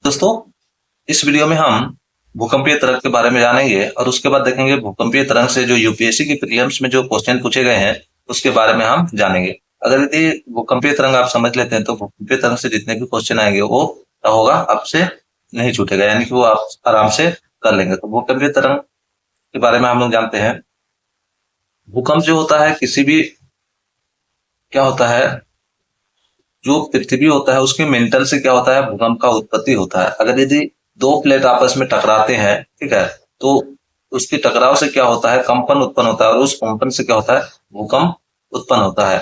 दोस्तों, इस वीडियो में हम भूकंपीय तरंग के बारे में जानेंगे और उसके बाद देखेंगे भूकंपीय तरंग से जो यूपीएससी की प्रीलिम्स में जो क्वेश्चन पूछे गए हैं उसके बारे में हम जानेंगे। अगर यदि भूकंपीय तरंग आप समझ लेते हैं तो भूकंपीय तरंग से जितने भी क्वेश्चन आएंगे वो क्या होगा, आपसे नहीं छूटेगा, यानी कि वो आप आराम से कर लेंगे। तो भूकंपीय तरंग के बारे में हम लोग जानते हैं। भूकंप जो होता है किसी भी क्या होता है, जो पृथ्वी होता है उसके मेंटल से क्या होता है, भूकंप का उत्पत्ति होता है। अगर यदि दो प्लेट आपस में टकराते हैं, ठीक है, तो उसके टकराव से क्या होता है, कंपन उत्पन्न होता है और उस कंपन से क्या होता है, भूकंप उत्पन्न होता है।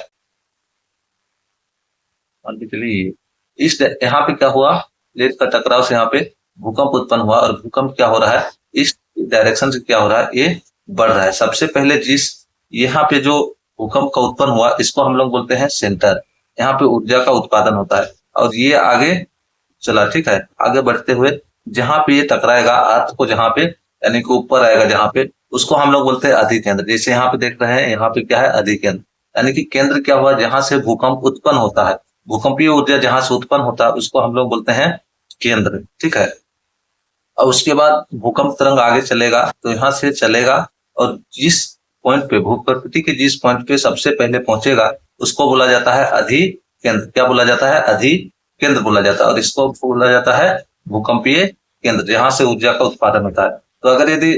मान के चलिए इस यहाँ पे क्या हुआ, प्लेट का टकराव से यहाँ पे भूकंप उत्पन्न हुआ और भूकंप क्या हो रहा है, इस डायरेक्शन से क्या हो रहा है, ये बढ़ रहा है। सबसे पहले जिस यहाँ पे जो भूकंप का उत्पन्न हुआ इसको हम लोग बोलते हैं सेंटर। यहाँ पे ऊर्जा का उत्पादन होता है और ये आगे चला, ठीक है, आगे बढ़ते हुए जहां पे ये टकराएगा अर्थ को, जहां पे यानी कि ऊपर आएगा जहां पे, उसको हम लोग बोलते हैं अधिकेंद्र। जैसे यहाँ पे देख रहे हैं, यहाँ पे क्या है, अधिकेंद्र, यानी कि केंद्र क्या हुआ, जहां से भूकंप उत्पन्न होता है, भूकंपीय ऊर्जा जहां से उत्पन्न होता है उसको हम लोग बोलते हैं केंद्र, ठीक है। और उसके बाद भूकंप तरंग आगे चलेगा तो यहाँ से चलेगा और जिस पॉइंट पे, भूप्रकृति के जिस पॉइंट पे सबसे पहले पहुंचेगा उसको बोला जाता है अधिकेंद्र। क्या बोला जाता है, अधिकेंद्र बोला जाता है। और इसको बोला जाता है भूकंपीय केंद्र, जहां से ऊर्जा का उत्पादन होता है। तो अगर यदि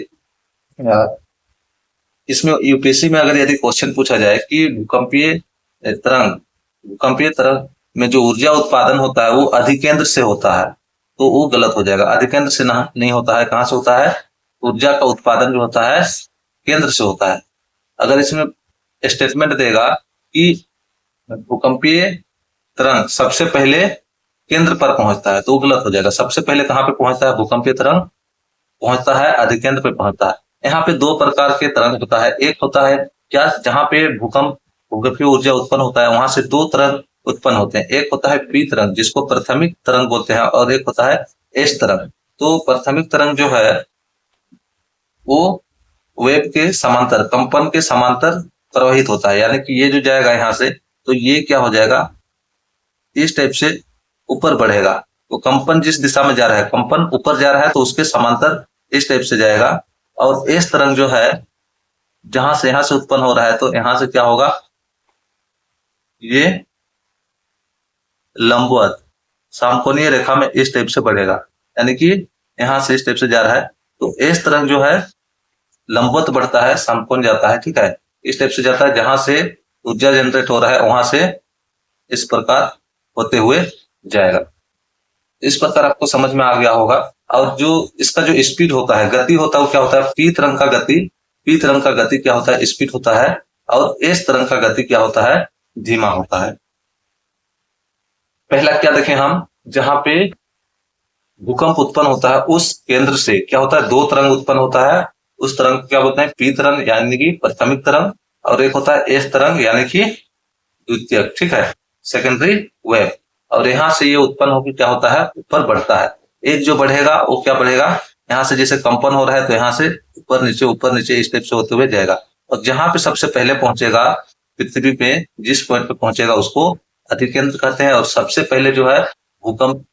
इसमें यूपीएससी में अगर यदि क्वेश्चन पूछा जाए कि भूकंपीय तरंग में जो ऊर्जा उत्पादन होता है वो अधिकेंद्र से होता है, तो वो गलत हो जाएगा। अधिकेंद्र से नहीं होता है, कहां से होता है, ऊर्जा का उत्पादन जो होता है केंद्र से होता है। अगर इसमें स्टेटमेंट देगा कि भूकंपीय तरंग सबसे पहले केंद्र पर पहुंचता है, तो वो गलत हो जाएगा। सबसे पहले कहां पे पहुंचता है, भूकंपीय तरंग पहुंचता है अधिकेंद्र पे पहुंचता है। यहाँ पे दो प्रकार के तरंग होता है। एक होता है क्या, जहां पे भूकंपीय ऊर्जा उत्पन्न होता है वहां से दो तरंग उत्पन्न होते हैं। एक होता है पी तरंग जिसको प्राथमिक तरंग बोलते हैं और एक होता है एस तरंग। तो प्राथमिक तरंग जो है वो वेव के समांतर, कंपन के समांतर प्रवाहित होता है, यानी कि ये जो जाएगा यहाँ से तो ये क्या हो जाएगा, इस टाइप से ऊपर बढ़ेगा। तो कंपन जिस दिशा में जा रहा है, कंपन ऊपर जा रहा है तो उसके समांतर इस टाइप से जाएगा। और इस तरंग जो है जहां से यहां से उत्पन्न हो रहा है तो यहां से क्या होगा, ये लंबवत समकोणीय रेखा में इस टाइप से बढ़ेगा, यानी कि यहां से इस टाइप से जा रहा है। तो इस तरंग जो है लंबवत बढ़ता है, समकोण जाता है, ठीक है, इस टाइप से जाता है। जहां से ऊर्जा जनरेट हो रहा है वहां से इस प्रकार होते हुए जाएगा। इस प्रकार आपको समझ में आ गया होगा। और जो इसका जो स्पीड होता है, गति होता है, वो क्या होता है, पी तरंग का गति, पी तरंग का गति क्या होता है, स्पीड होता है। और एस तरंग का गति क्या होता है, धीमा होता है। पहला क्या देखें हम, जहां पे भूकंप उत्पन्न होता है उस केंद्र से क्या होता है, दो तरंग उत्पन्न होता है। उस तरंग को क्या बोलते हैं, पी तरंग यानी कि प्राथमिक तरंग, और एक होता है एस तरंग यानी कि द्वितीयक, ठीक है, सेकेंडरी वेव। और यहाँ से ये उत्पन्न होकर क्या होता है, ऊपर बढ़ता है। एक जो बढ़ेगा वो क्या बढ़ेगा, यहाँ से जैसे कंपन हो रहा है तो यहाँ से ऊपर नीचे इस टाइप से होते हुए जाएगा। और जहां पे सबसे पहले पहुंचेगा, पृथ्वी पे जिस पॉइंट पे पहुंचेगा उसको अधिकेंद्र कहते हैं। और सबसे पहले जो है भूकंप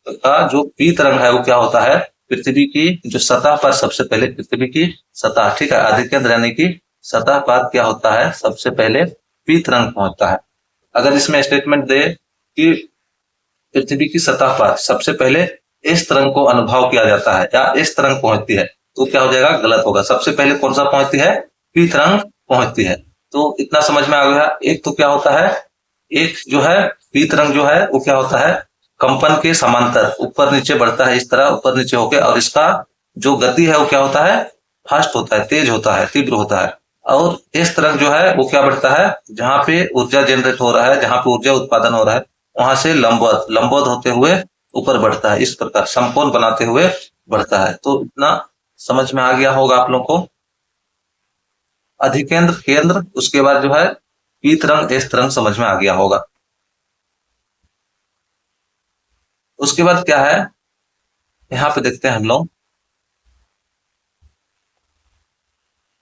का जो पी तरंग है वो क्या होता है, पृथ्वी की जो सतह पर, सबसे पहले पृथ्वी की सतह, ठीक है, अधिकेंद्र यानी कि सतह पर क्या होता है, सबसे पहले पी तरंग पहुंचता है। अगर इसमें स्टेटमेंट दे कि पृथ्वी की सतह पर सबसे पहले इस तरंग को अनुभव किया जाता है या इस तरंग पहुंचती है, तो क्या हो जाएगा, गलत होगा। सबसे पहले कौन सा पहुंचती है, पी तरंग पहुंचती है। तो इतना समझ में आ गया। एक तो क्या होता है, एक जो है पी तरंग जो है वो क्या होता है, कंपन के समांतर ऊपर नीचे बढ़ता है, इस तरह ऊपर नीचे होके, और इसका जो गति है वो क्या होता है, फास्ट होता है, तेज होता है, तीव्र होता है। और इस तरंग जो है वो क्या बढ़ता है, जहां पे ऊर्जा जनरेट हो रहा है, जहां पे ऊर्जा उत्पादन हो रहा है वहां से लंबवत लंबवत होते हुए ऊपर बढ़ता है, इस प्रकार समकोण बनाते हुए बढ़ता है। तो इतना समझ में आ गया होगा आप लोग को। अधिकेंद्र, केंद्र, उसके बाद जो है पी तरंग एस तरंग समझ में आ गया होगा। उसके बाद क्या है, यहाँ पे देखते हैं हम लोग,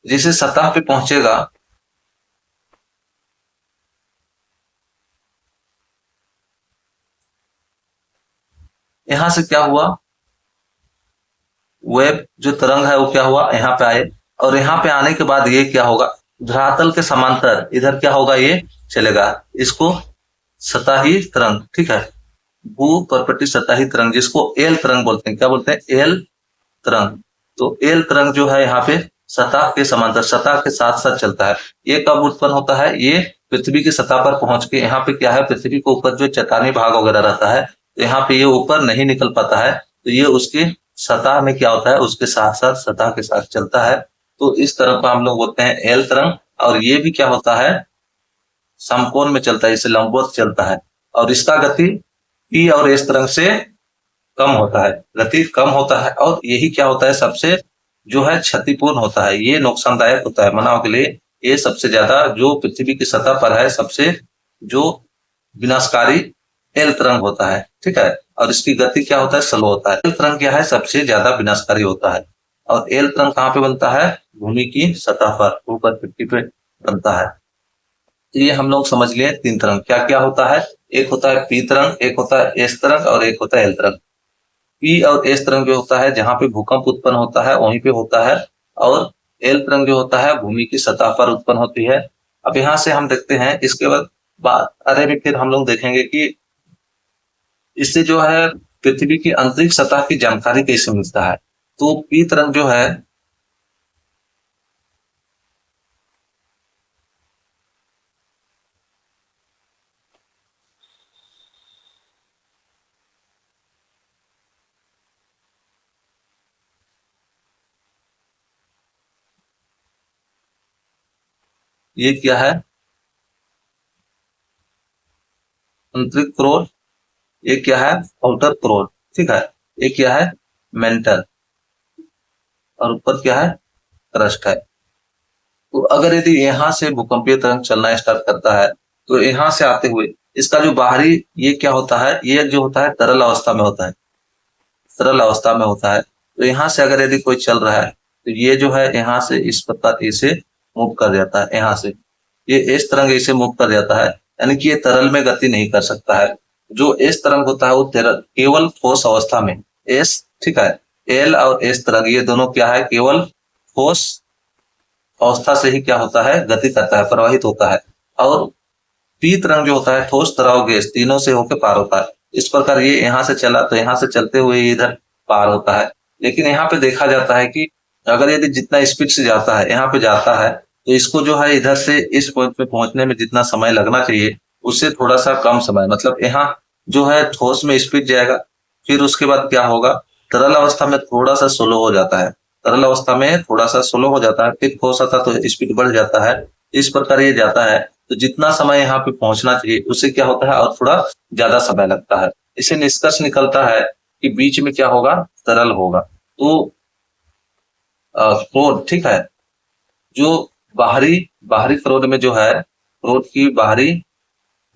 जैसे सतह पे पहुंचेगा, यहां से क्या हुआ, वेव जो तरंग है वो क्या हुआ, यहाँ पे आए, और यहाँ पे आने के बाद ये क्या होगा, धरातल के समांतर इधर क्या होगा, ये चलेगा, इसको सतही तरंग, ठीक है, भू परपटी सतही तरंग, जिसको एल तरंग बोलते हैं। क्या बोलते हैं, एल तरंग। तो एल तरंग जो है यहाँ पे सतह के समांतर, सतह के साथ साथ चलता है। ये कब उत्पन्न होता है, ये पृथ्वी की सतह पर पहुंच के, यहाँ पे क्या है, पृथ्वी के ऊपर जो चट्टानी भाग वगैरह रहता है, तो यहाँ पे ये ऊपर नहीं निकल पाता है, तो ये उसकी सतह में क्या होता है, उसके साथ साथ सतह के साथ चलता है। तो इस तरह को हम लोग बोलते हैं एल तरंग। और ये भी क्या होता है, समकोण में चलता है, इसे लंबवत चलता है, और इसका गति पी और एस तरंग से कम होता है, गति कम होता है, और यही क्या होता है, सबसे जो है क्षतिपूर्ण होता है, ये नुकसानदायक होता है मानव के लिए। ये सबसे ज्यादा जो पृथ्वी की सतह पर है, सबसे जो विनाशकारी एल तरंग होता है, ठीक है। और इसकी गति क्या होता है, स्लो होता है। एल तरंग क्या है, सबसे ज्यादा विनाशकारी होता है। और एल तरंग कहाँ पे बनता है, भूमि की सतह पर, ऊपर पृथ्वी पे बनता है। ये हम लोग समझ लिए तीन तरंग क्या क्या होता है। एक होता है पी तरंग, एक होता है एस तरंग, और एक होता है एल तरंग। पी और एस तरंग जो होता है, जहां पे भूकंप उत्पन्न होता है वहीं पे होता है, और एल तरंग जो होता है भूमि की सतह पर उत्पन्न होती है। अब यहाँ से हम देखते हैं, इसके बाद अरे भी फिर हम लोग देखेंगे कि इससे जो है पृथ्वी की आंतरिक सतह की जानकारी कैसे मिलता है। तो पी तरंग जो है, ये क्या है, आंतरिक क्रोर, ये क्या है, आउटर क्रोर, ठीक है। ये क्या है, मेंटल, और ऊपर क्या है, क्रस्ट है। तो अगर यदि यहाँ से भूकंपीय तरंग चलना स्टार्ट करता है, तो यहाँ से आते हुए इसका जो बाहरी, ये क्या होता है, ये जो होता है तरल अवस्था में होता है, तरल अवस्था में होता है। तो यहाँ से अगर यदि कोई चल रहा है, तो ये जो है यहाँ से इस प्रकार इसे मूव कर जाता है, यहाँ से ये इस तरंग इसे मूव कर जाता है, यानी कि ये तरल में गति नहीं कर सकता है। जो एस तरंग होता है वो केवल ठोस अवस्था में, एस, ठीक है, एल और एस तरंग ये दोनों क्या है, केवल ठोस अवस्था से ही क्या होता है, गति करता है, प्रवाहित होता है। और पी तरंग जो होता है, ठोस, तरल, गैस, तीनों से होकर पार होता है। इस प्रकार ये यहाँ से चला तो यहाँ से चलते हुए इधर पार होता है। लेकिन यहाँ पे देखा जाता है कि अगर यदि जितना स्पीड से जाता है, यहाँ पे जाता है, तो इसको जो है इधर से इस पॉइंट पे पहुंचने में जितना समय लगना चाहिए, उससे थोड़ा सा कम समय, मतलब यहाँ जो है ठोस में स्पीड जाएगा, फिर उसके बाद क्या होगा, तरल अवस्था में थोड़ा सा स्लो हो जाता है, तरल अवस्था में थोड़ा सा स्लो हो जाता है, फिर ठोस आता तो स्पीड बढ़ जाता है। इस प्रकार ये जाता है, तो जितना समय यहाँ पे पहुंचना चाहिए उससे क्या होता है, और थोड़ा ज्यादा समय लगता है। इसे निष्कर्ष निकलता है कि बीच में क्या होगा, तरल होगा। तो क्रोध, ठीक है, जो बाहरी बाहरी क्रोध में जो है, क्रोध की बाहरी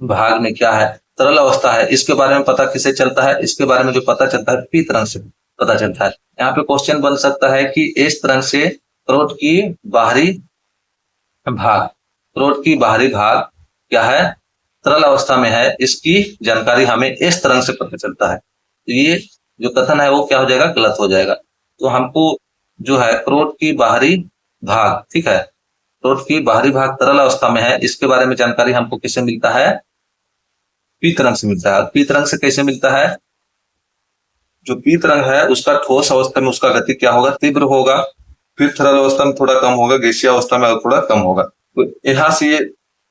भाग में क्या है, तरल अवस्था है। इसके बारे में पता किसे चलता है, इसके बारे में जो पता चलता है पी तरंग से पता चलता है। यहाँ पे क्वेश्चन बन सकता है कि इस तरंग से क्रोध की बाहरी भाग, क्रोध की बाहरी भाग क्या है, तरल अवस्था में है, इसकी जानकारी हमें इस तरंग से पता चलता है। तो ये जो कथन है वो क्या हो जाएगा, गलत हो जाएगा। तो हमको जो है क्रोध की बाहरी भाग, ठीक है, क्रोध की बाहरी भाग तरल अवस्था में है, इसके बारे में जानकारी हमको किससे मिलता है, पी तरंग से मिलता है। पी तरंग से कैसे मिलता है, जो पी तरंग है उसका ठोस अवस्था में उसका गति क्या होगा, तीव्र होगा, फिर तरल अवस्था में थोड़ा कम होगा, गैसीय अवस्था में थोड़ा कम होगा। तो यहाँ से ये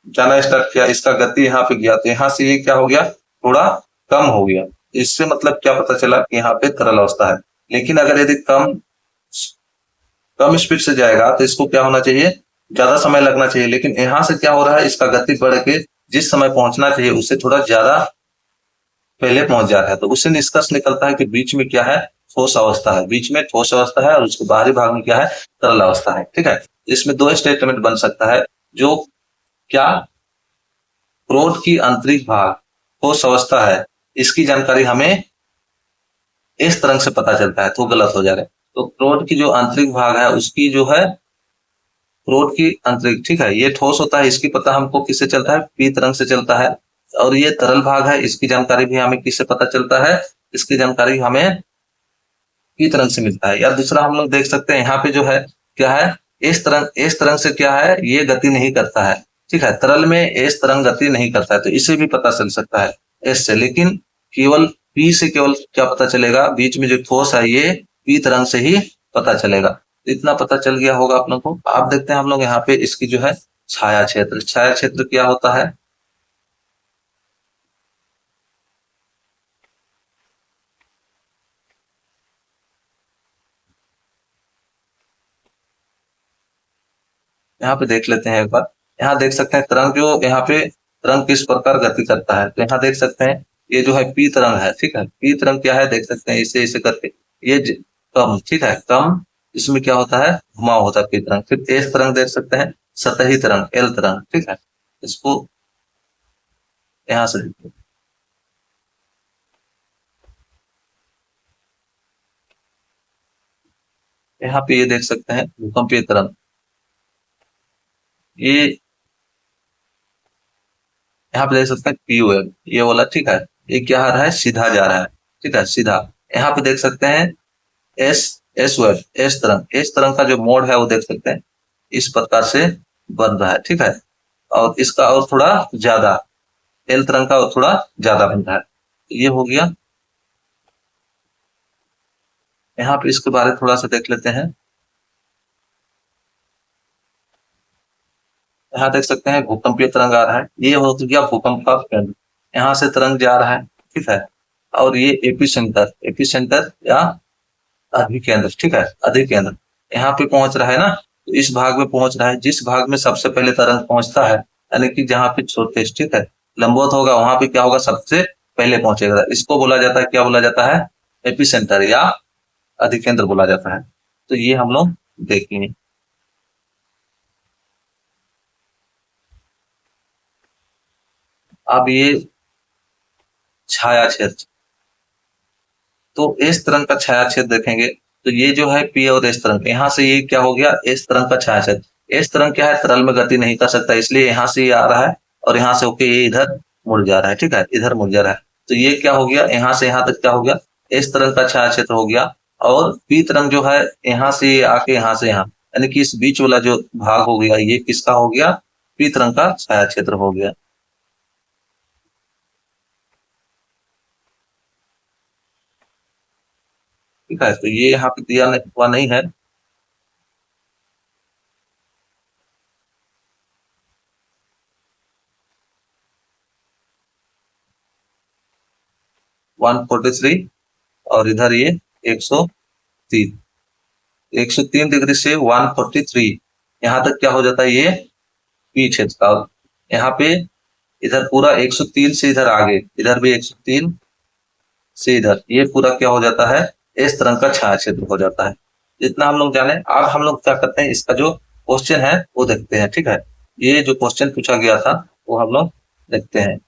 जाना स्टार्ट किया, इसका गति यहाँ पे गया, तो यहाँ से ये क्या हो गया, थोड़ा कम हो गया। इससे मतलब क्या पता चला कि यहाँ पे तरल अवस्था है। लेकिन अगर यदि कम कम स्पीड से जाएगा तो इसको क्या होना चाहिए, ज्यादा समय लगना चाहिए। लेकिन यहाँ से क्या हो रहा है, इसका गति बढ़ के जिस समय पहुंचना चाहिए उससे थोड़ा ज्यादा पहले पहुंच जा रहा है। तो उससे निष्कर्ष निकलता है कि बीच में क्या है, ठोस अवस्था है, बीच में ठोस अवस्था है, और उसके बाहरी भाग में क्या है, तरल अवस्था है, ठीक है। इसमें दो स्टेटमेंट बन सकता है, जो क्या, क्रोध की आंतरिक भाग ठोस अवस्था है, इसकी जानकारी हमें इस तरंग से पता चलता है, तो गलत हो जाएगा। तो क्रोध की जो आंतरिक भाग है उसकी जो है, क्रोध की आंतरिक, ठीक है, ये ठोस होता है, इसकी पता हमको किससे चलता है, पी तरंग से चलता है। और ये तरल भाग है, इसकी जानकारी भी हमें किससे पता चलता है, इसकी जानकारी हमें पी तरंग से मिलता है। या दूसरा हम लोग देख सकते हैं यहाँ पे जो है क्या है, एस तरंग से क्या है, ये गति नहीं करता है, ठीक है। तरल में एस तरंग गति नहीं करता है, तो इसे भी पता चल सकता है एस से, लेकिन केवल पी से केवल क्या पता चलेगा, बीच में जो ठोस है ये पी तरंग से ही पता चलेगा। इतना पता चल गया होगा आप लोग को। आप देखते हैं हम लोग यहाँ पे इसकी जो है छाया क्षेत्र, छाया क्षेत्र क्या होता है, यहाँ पे देख लेते हैं एक बार। यहाँ देख सकते हैं तरंग जो यहाँ पे तरंग किस प्रकार गति करता है, तो यहाँ देख सकते हैं ये जो है पी तरंग है, ठीक है। पी तरंग क्या है देख सकते हैं, इसे इसे करके ये कम, ठीक है, कम, इसमें क्या होता है घुमाव होता है पी तरंग। फिर एस तरंग देख सकते हैं, सतही तरंग एल तरंग, ठीक है। इसको यहाँ से देखिए, यहाँ पे ये देख सकते हैं भूकंपीय तरंग, ये यहाँ पे देख सकते हैं पी वेव ये वाला, ठीक है। ये क्या आ रहा है, सीधा जा रहा है, ठीक है, सीधा। यहाँ पे देख सकते हैं एस एस वेव, एस तरंग का जो मोड है वो देख सकते हैं इस प्रकार से बन रहा है, ठीक है। और इसका और थोड़ा ज्यादा, एल तरंग का और थोड़ा ज्यादा बन रहा है। ये हो गया। यहाँ पे इसके बारे में थोड़ा सा देख लेते हैं। यहाँ देख सकते हैं भूकंपीय तरंग आ रहा है, ये हो गया भूकंप का केंद्र, यहाँ से तरंग जा रहा है, ठीक है। और ये एपी सेंटर या अधिकेंद्र, ठीक है, अधिकेंद्र यहाँ पे पहुंच रहा है ना, तो इस भाग में पहुंच रहा है, जिस भाग में सबसे पहले तरंग पहुंचता है, यानी कि जहाँ पे छोटे, ठीक है, लंबवत होगा वहां पे क्या होगा, सबसे पहले पहुंचेगा, इसको बोला जाता है, क्या बोला जाता है, एपी सेंटर या अधिकेंद्र बोला जाता है। तो ये हम लोग देखेंगे। अब ये छाया क्षेत्र, तो इस तरंग का छाया क्षेत्र देखेंगे, तो ये जो है पी और एस तरंग, यहाँ से ये क्या हो गया, इस तरंग का छाया क्षेत्र। इस तरंग क्या है, तरल में गति नहीं कर सकता, इसलिए यहाँ से ये आ रहा है और यहाँ से होके ये इधर मुड़ जा रहा है, ठीक है, इधर मुड़ जा रहा है। तो ये क्या हो गया, यहाँ से यहाँ तक क्या हो गया, इस तरंग का छाया क्षेत्र हो गया। और पी तरंग जो है यहाँ से ये आके यहाँ से यहाँ, यानी कि इस बीच वाला जो भाग हो गया ये किसका हो गया, पी तरंग का छाया क्षेत्र हो गया। ठीक है, तो ये यहाँ पे दिया हुआ नहीं है। 143 और इधर ये 103, 103 डिग्री से 143 यहाँ तक क्या हो जाता है, ये पी क्षेत्र का। यहाँ पे इधर पूरा 103 से इधर आगे, इधर भी 103 से इधर, ये पूरा क्या हो जाता है, इस तरह का छाया क्षेत्र हो जाता है। इतना हम लोग जाने। अब हम लोग क्या करते हैं, इसका जो क्वेश्चन है वो देखते हैं, ठीक है। ये जो क्वेश्चन पूछा गया था वो हम लोग देखते हैं।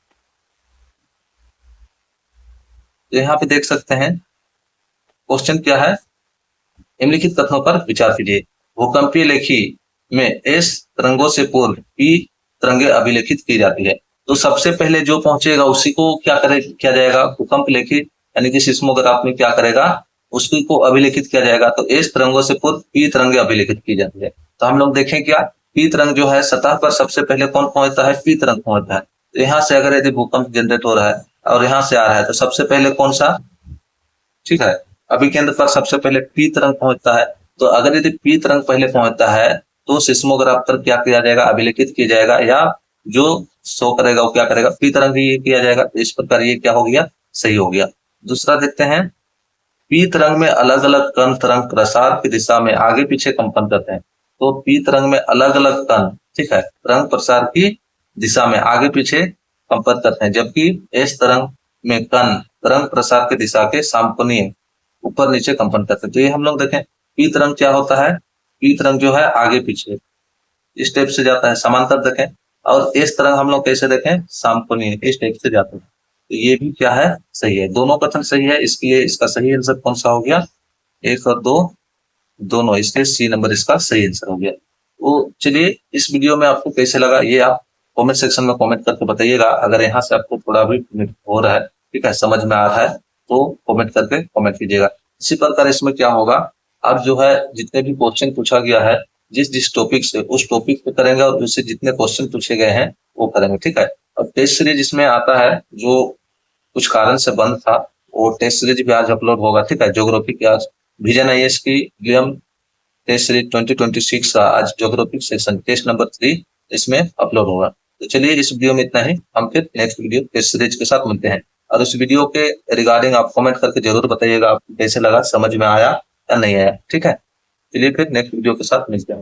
तो यहाँ पे देख सकते हैं क्वेश्चन क्या है, निम्नलिखित कथनों पर विचार कीजिए। भूकंपीय लेखी में एस तरंगों से पूर्व पी तरंगे अभिलेखित की जाती है। तो सबसे पहले जो पहुंचेगा उसी को क्या करे किया जाएगा, भूकंप लेखी यानी कि सिस्मोग्राफ में क्या करेगा, उसी को अभिलेखित किया जाएगा। तो एस तरंगों से पूर्व पी तरंगे अभिलेखित की जाती है। तो हम लोग देखें क्या, पी तरंग जो है सतह पर सबसे पहले कौन पहुंचता है, पी तरंग पहुंचता है। तो यहाँ से अगर यदि भूकंप जनरेट हो रहा है और यहाँ से आ रहा है तो सबसे पहले कौन सा, ठीक है, अभिकेंद्र पर सबसे पहले पी तरंग पहुंचता है। तो अगर यदि पी तरंग पहले पहुंचता है तो सिस्मोग्राफ पर क्या किया जाएगा, अभिलेखित किया जाएगा, या जो शो करेगा वो क्या करेगा, पी तरंग ही किया जाएगा। इस प्रकार ये क्या हो गया, सही हो गया। दूसरा देखते हैं, पी तरंग में अलग अलग कण तरंग प्रसार की दिशा में आगे पीछे कंपन करते हैं। तो पी तरंग में अलग अलग कण, ठीक है, तरंग प्रसार की दिशा में आगे पीछे कंपन करते हैं, जबकि एस तरंग में कण तरंग प्रसार की दिशा के समकोणीय ऊपर नीचे कंपन करते हैं। तो ये हम लोग देखें, पी तरंग क्या होता है, पी तरंग जो है आगे पीछे इस टाइप से जाता है, समांतर देखें। और इस तरंग हम लोग कैसे देखें, समकोणीय इस टाइप से जाता है। तो ये भी क्या है, सही है, दोनों कथन सही है। इसलिए इसका सही आंसर कौन सा हो गया, 1 और 2 दोनों, इसलिए सी नंबर इसका सही आंसर हो गया। तो चलिए, इस वीडियो में आपको कैसे लगा ये आप कमेंट सेक्शन में कमेंट करके बताइएगा। अगर यहाँ से आपको थोड़ा भी हो रहा है, ठीक है, समझ में आ रहा है, तो कमेंट करके कमेंट कीजिएगा। इसी प्रकार इसमें क्या होगा, अब जो है जितने भी क्वेश्चन पूछा गया है जिस टॉपिक से, उस टॉपिक पे करेंगे और उससे जितने क्वेश्चन पूछे गए हैं वो करेंगे। ठीक है। अब टेस्ट सीरीज इसमें आता है, जो कुछ कारण से बंद था, वो टेस्ट सीरीज भी आज अपलोड होगा। ठीक है। ज्योग्राफी की आज विजन आईएएस की लियम टेस्ट सीरीज 2026 का आज ज्योग्राफी सेक्शन टेस्ट नंबर 3 इसमें अपलोड होगा। तो चलिए इस वीडियो में इतना ही, हम फिर नेक्स्ट वीडियो टेस्ट सीरीज के साथ मिलते हैं। और उस वीडियो के रिगार्डिंग आप कमेंट करके जरूर बताइएगा आपको कैसे लगा, समझ में आया या नहीं आया। ठीक है। चलिए फिर नेक्स्ट वीडियो के साथ मिलते हैं।